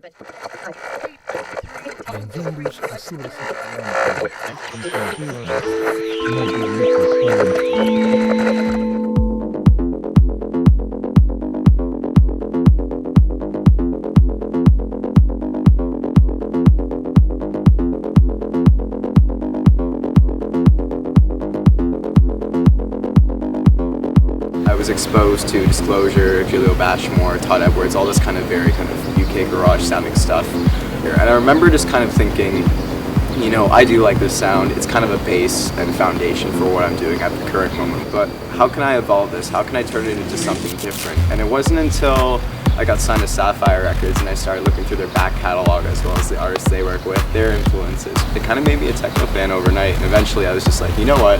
Bem-vindos à celebração de I was exposed to Disclosure, Julio Bashmore, Todd Edwards, all this kind of very kind of UK garage sounding stuff. And I remember just kind of thinking, you know, I do like this sound. It's kind of a base and foundation for what I'm doing at the current moment. But how can I evolve this? How can I turn it into something different? And it wasn't until I got signed to Sapphire Records and I started looking through their back catalog as well as the artists they work with, their influences. It kind of made me a techno fan overnight. And eventually I was just like, you know what?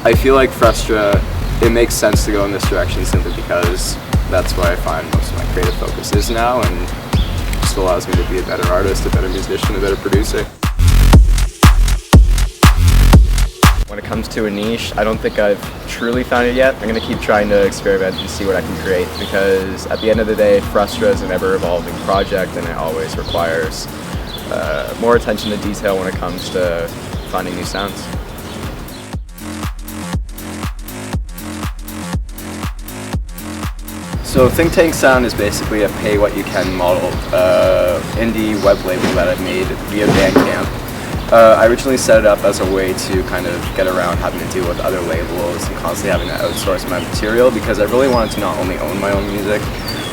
I feel like Frustra, it makes sense to go in this direction simply because that's where I find most of my creative focus is now, and it just allows me to be a better artist, a better musician, a better producer. When it comes to a niche, I don't think I've truly found it yet. I'm going to keep trying to experiment and see what I can create, because at the end of the day, Frustra is an ever-evolving project and it always requires more attention to detail when it comes to finding new sounds. So Think Tank Sound is basically a pay-what-you-can model indie web label that I've made via Bandcamp. I originally set it up as a way to kind of get around having to deal with other labels and constantly having to outsource my material, because I really wanted to not only own my own music,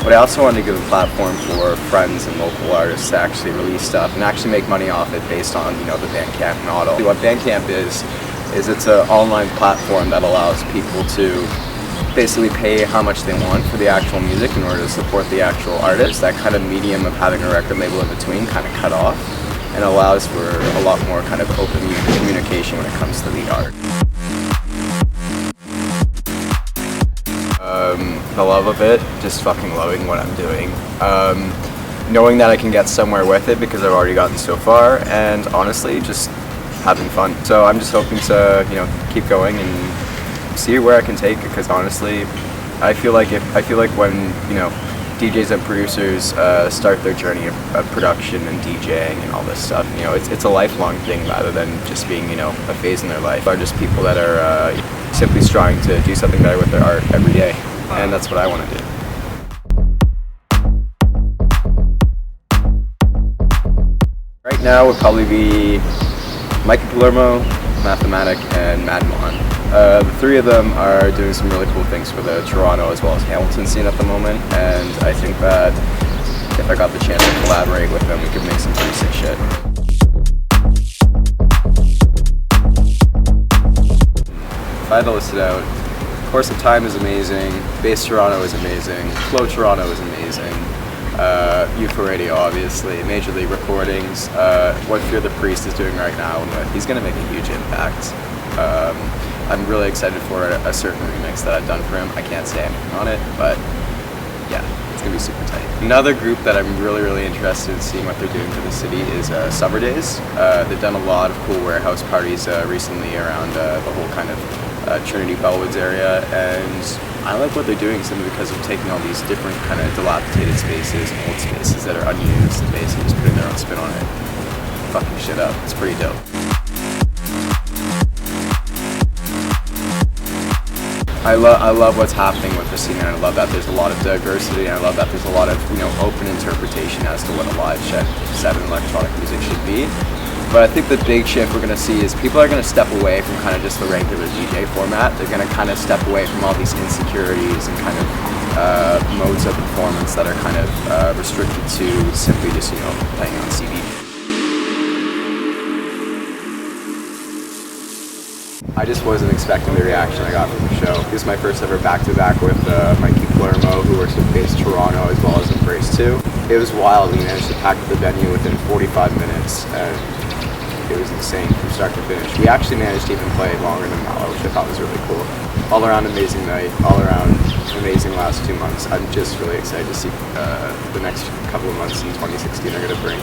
but I also wanted to give a platform for friends and local artists to actually release stuff and actually make money off it based on, you know, the Bandcamp model. What Bandcamp is it's an online platform that allows people to basically pay how much they want for the actual music in order to support the actual artist. That kind of medium of having a record label in between kind of cut off, and allows for a lot more kind of open communication when it comes to the art. The love of it, just fucking loving what I'm doing. Knowing that I can get somewhere with it because I've already gotten so far, and honestly just having fun. So I'm just hoping to, you know, keep going and see where I can take it, because honestly, I feel like when, you know, DJs and producers start their journey of production and DJing and all this stuff, you know, it's a lifelong thing rather than just being, you know, a phase in their life. They're just people that are simply striving to do something better with their art every day, and that's what I want to do. Right now would probably be Mike Palermo, Mathematic, and Madmon. The three of them are doing some really cool things for the Toronto as well as Hamilton scene at the moment, and I think that if I got the chance to collaborate with them, we could make some pretty sick shit. If I had to list it out, Course of Time is amazing, Bass Toronto is amazing, Flow Toronto is amazing, Euphoradio obviously, Major League Recordings, what Fear the Priest is doing right now, he's going to make a huge impact. I'm really excited for a certain remix that I've done for him. I can't say anything on it, but yeah, it's gonna be super tight. Another group that I'm really interested in seeing what they're doing for the city is Summer Days. They've done a lot of cool warehouse parties recently around the whole kind of Trinity Bellwoods area, and I like what they're doing simply because of taking all these different kind of dilapidated spaces and old spaces that are unused and basically just putting their own spin on it, fucking shit up. It's pretty dope. I love what's happening with the scene, and I love that there's a lot of diversity, and I love that there's a lot of, you know, open interpretation as to what a live set in electronic music should be. But I think the big shift we're going to see is people are going to step away from kind of just the regular DJ format. They're going to kind of step away from all these insecurities and kind of modes of performance that are kind of restricted to simply just, you know, playing on CD. I just wasn't expecting the reaction I got from the show. This is my first ever back-to-back with Mikey Palermo, who works with Bass Toronto as well as Embrace 2. It was wild. We managed to pack the venue within 45 minutes, and it was insane from start to finish. We actually managed to even play longer than Malo, which I thought was really cool. All around amazing night, all around amazing last 2 months. I'm just really excited to see the next couple of months in 2016 are going to bring.